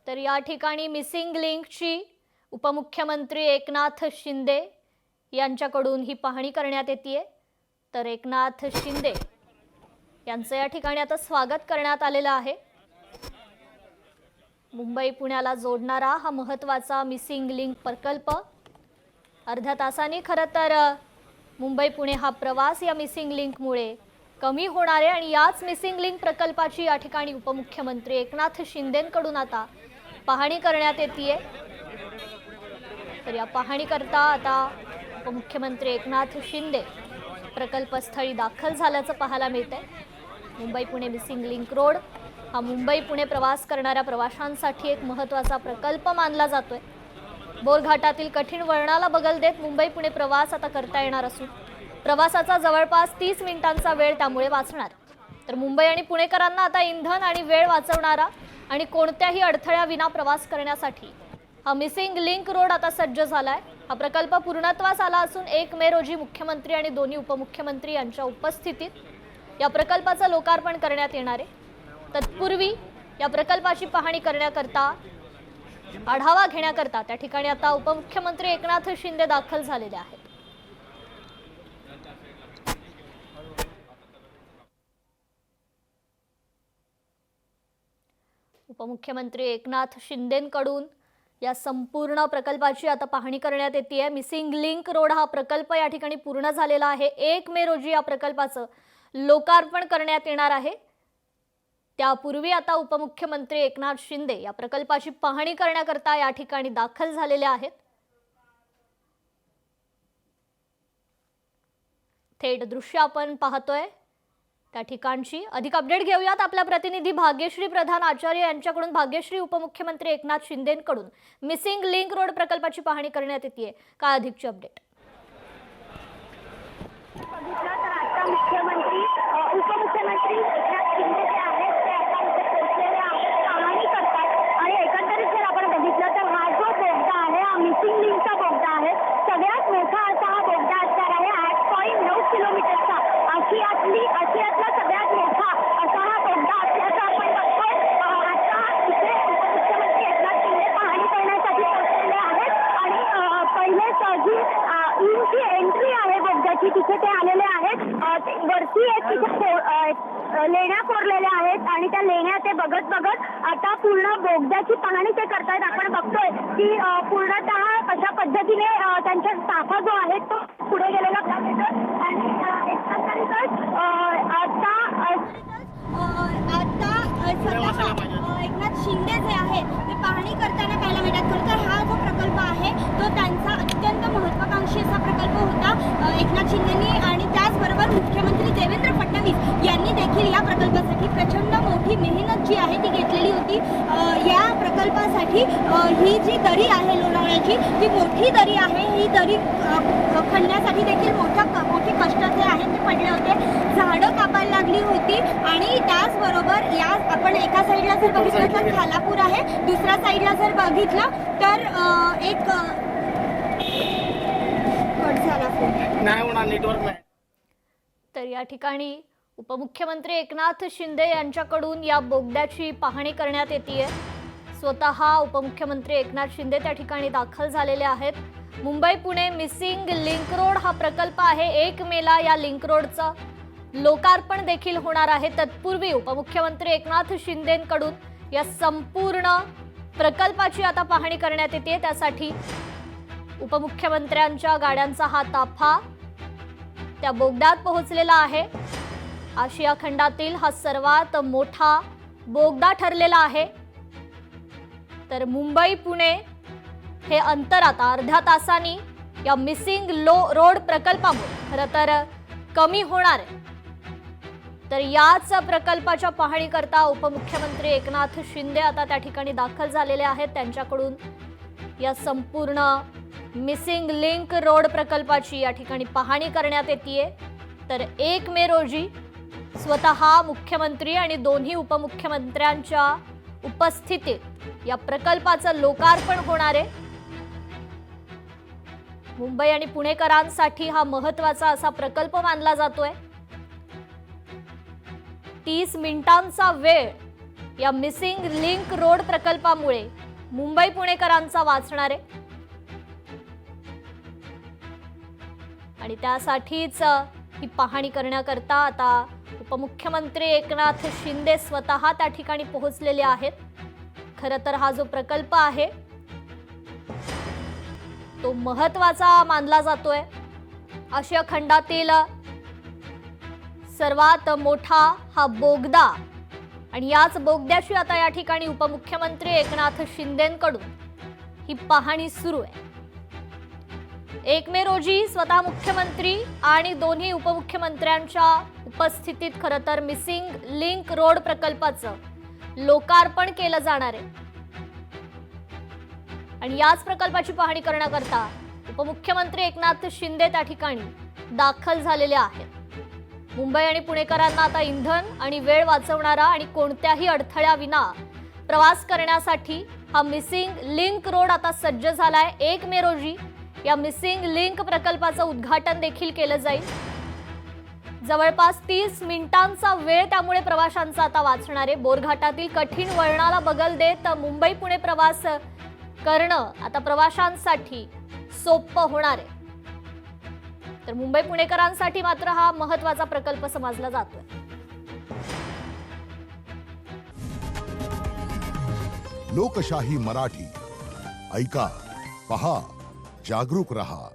तर या ठिकाणी मिसिंग लिंकची उपमुख्यमंत्री एकनाथ शिंदे यांच्याकडून ही पाहणी करण्यात येते। तर एकनाथ शिंदे यांचं या ठिकाणी आता स्वागत करण्यात आलेलं आहे। मुंबई पुण्याला जोडणारा हा महत्त्वाचा मिसिंग लिंक प्रकल्प अर्ध्या तासांनी खरं तर मुंबई पुणे हा प्रवास या मिसिंग लिंकमुळे कमी होणार आहे आणि याच मिसिंग लिंक प्रकल्पाची या ठिकाणी उपमुख्यमंत्री एकनाथ शिंदेंकडून आता पाहणी करण्यात येते। तर या पाहणी करता आता उपमुख्यमंत्री एकनाथ शिंदे प्रकल्पस्थळी दाखल झाल्याचं पाहायला मिळतंय। Mumbai Pune missing link road हा मुंबई पुणे प्रवास करणाऱ्या प्रवाशांसाठी एक महत्त्वाचा प्रकल्प मानला जातोय। बोरघाटातील कठीण वळणाला बगल देत मुंबई पुणे प्रवास आता करता येणार असून प्रवासाचा जवळपास 30 मिनिटांचा वेळ त्यामुळे वाचणार। तर मुंबई आणि पुणेकरांना आता इंधन आणि वेळ वाचवणारा आणि कोणत्याही अडथळ्याविना प्रवास करण्यासाठी हा मिसिंग लिंक रोड आता सज्ज झालाय। हा प्रकल्प पूर्णत्वास आला असून 1 मे रोजी मुख्यमंत्री आणि दोन्ही उपमुख्यमंत्री यांच्या उपस्थितीत या प्रकल्पाचं लोकार्पण करण्यात येणार आहे। तत्पूर्वी या प्रकल्पाची पाहणी करण्याकरता आढावा घेण्याकरता त्या ठिकाणी आता उपमुख्यमंत्री एकनाथ शिंदे दाखल झालेले आहेत। उपमुख्यमंत्री एकनाथ शिंदेंकडून या संपूर्ण प्रकल्पाची आता पाहणी करण्यात येते। मिसिंग लिंक रोड हा प्रकल्प या ठिकाणी पूर्ण झालेला आहे। 1 मे रोजी या प्रकल्पाचं लोकार्पण करण्यात येणार आहे। त्यापूर्वी आता उपमुख्यमंत्री एकनाथ शिंदे या प्रकल्पाची पाहणी करण्याकरता या ठिकाणी दाखल झालेले आहेत। थेट दृश्य आपण पाहतोय त्या ठिकाणची। अधिक अपडेट घेऊयात आपल्या प्रतिनिधी भाग्यश्री प्रधान आचार्य यांच्याकडून। भाग्यश्री, उपमुख्यमंत्री एकनाथ शिंदेंकडून मिसिंग लिंक रोड प्रकल्पाची पाहणी करण्यात येते, काय अधिकची अपडेट? मुख्यमंत्री उपमुख्यमंत्री एकनाथ शिंदे जे आहेत ते आता इथे पोहोचलेले आहेत, पाहणी करतात आणि एकंदरीत जर आपण बघितलं तर हा जो बोगदा आहे हा मिसिंग लिंकचा बोगदा आहे। सगळ्यात मोठा असा हा बोगदा असणार आहे, 8.9 किलोमीटरचा। आशियातला सगळ्यात मोठा असा हा बोगदा असल्याचं आपण बघतोय। आता इथे उपमुख्यमंत्री एकनाथ शिंदे पाहणी करण्यासाठी पोहोचलेले आहेत आणि पहिलेच जी इंची एंट्री आहे बोगद्याची तिथे ते आलेले आहेत। वरती एक तिथे लेण्या कोरलेल्या आहेत आणि त्या लेण्या ते बघत आता पूर्ण बोगद्याची पाहणी ते करतायत। आपण बघतोय की पूर्णतः कशा पद्धतीने त्यांचा ताफा जो आहे तो पुढे गेलेला आणि एकनाथ शिंदे जे आहेत ते पाहणी करताना पाहायला मिळतात। खरं तर हा जो प्रकल्प आहे तो त्यांचा अत्यंत महत्त्वाकांक्षी असा प्रकल्प होता एकनाथ शिंदेनी आणि त्याचबरोबर मुख्यमंत्री देवेंद्र फडणवीस यांनी देखील या प्रकल्पासाठी प्रचंड मोठी मेहनत जी आहे ती घेतलेली होती। या प्रकल्पासाठी ही जी दरी आहे लोणावळ्याची ती मोठी दरी आहे। ही दरी खणण्यासाठी देखील मोठे कष्ट जे आहेत ते पडले होते। झाडं कापायला लागली होती आणि त्याचबरोबर या आपण एका साईडला जर बघितलं तर खालापूर आहे, दुसऱ्या साईडला जर बघितलं तर एक तर या ठिकाणी उपमुख्यमंत्री एकनाथ शिंदे यांच्याकडून या बोगद्याची पाहणी करण्यात येते। स्वतः उपमुख्यमंत्री एकनाथ शिंदे त्या ठिकाणी दाखल झालेले आहेत। Mumbai Pune missing link road हा प्रकल्प आहे। 1 मेला या लिंक रोडचं लोकार्पण देखील होणार आहे। तत्पूर्वी उपमुख्यमंत्री एकनाथ शिंदेंकडून या संपूर्ण प्रकल्पाची आता पाहणी करण्यात येते। त्यासाठी उपमुख्यमंत्र्यांच्या गाड्यांचा हा ताफा त्या बोगद्यात पोहोचलेला आहे। आशिया खंडातील हा सर्वात मोठा बोगदा ठरलेला आहे। तर मुंबई पुणे हे अंतर आता अर्ध्या तासांनी या मिसिंग रोड प्रकल्पामुळे खरं तर कमी होणार आहे। तर याच प्रकल्पाच्या पाहणी करता उपमुख्यमंत्री एकनाथ शिंदे आता त्या ठिकाणी दाखल झालेले आहेत। त्यांच्याकडून या संपूर्ण मिसिंग लिंक रोड प्रकल्पाची या ठिकाणी पाहणी करण्यात येते। तर 1 मे रोजी स्वतः मुख्यमंत्री आणि दोन्ही उपमुख्यमंत्र्यांच्या उपस्थितीत या प्रकल्पाचं लोकार्पण होणार आहे। मुंबई आणि पुणेकरांसाठी हा महत्त्वाचा असा प्रकल्प मानला जातोय। 30 मिनिटांचा वेळ या मिसिंग लिंक रोड प्रकल्पामुळे मुंबई पुणेकरांचा वाचणार आहे आणि त्यासाठीच ही पाहणी करण्याकरता आता उपमुख्यमंत्री एकनाथ शिंदे स्वतः त्या ठिकाणी पोहोचलेले आहेत। खरं तर हा जो प्रकल्प आहे तो महत्त्वाचा मानला जातोय। आशिया खंडातील सर्वात मोठा हा बोगदा आणि याच बोगद्याची आता या ठिकाणी उपमुख्यमंत्री एकनाथ शिंदेंकडून ही पाहणी सुरू आहे। 1 मे रोजी स्वतः मुख्यमंत्री आणि दोन्ही उपमुख्यमंत्र्यांच्या उपस्थितीत खरं तर मिसिंग लिंक रोड प्रकल्पाचं लोकार्पण केलं जाणार आहे आणि याच प्रकल्पाची पाहणी करण्याकरता उपमुख्यमंत्री एकनाथ शिंदे त्या ठिकाणी दाखल झालेले आहेत। मुंबई आणि पुणेकरांना आता इंधन आणि वेळ वाचवणारा आणि कोणत्याही अडथळ्याविना प्रवास करण्यासाठी हा मिसिंग लिंक रोड आता सज्ज झालाय। 1 मे रोजी या मिसिंग लिंक प्रकल्पाचं उद्घाटन देखील केलं जाईल। जवळपास 30 मिनिटांचा वेळ त्यामुळे प्रवाशांचा आता वाचणार आहे। बोरघाटातील कठीण वळणाला बगल देत मुंबई पुणे प्रवास करणं आता प्रवाशांसाठी सोपं होणार आहे। तर मुंबई पुणेकरांसाठी मात्र हा महत्त्वाचा प्रकल्प समजला जातोय। लोकशाही मराठी ऐका, पहा, जागरूक रहा।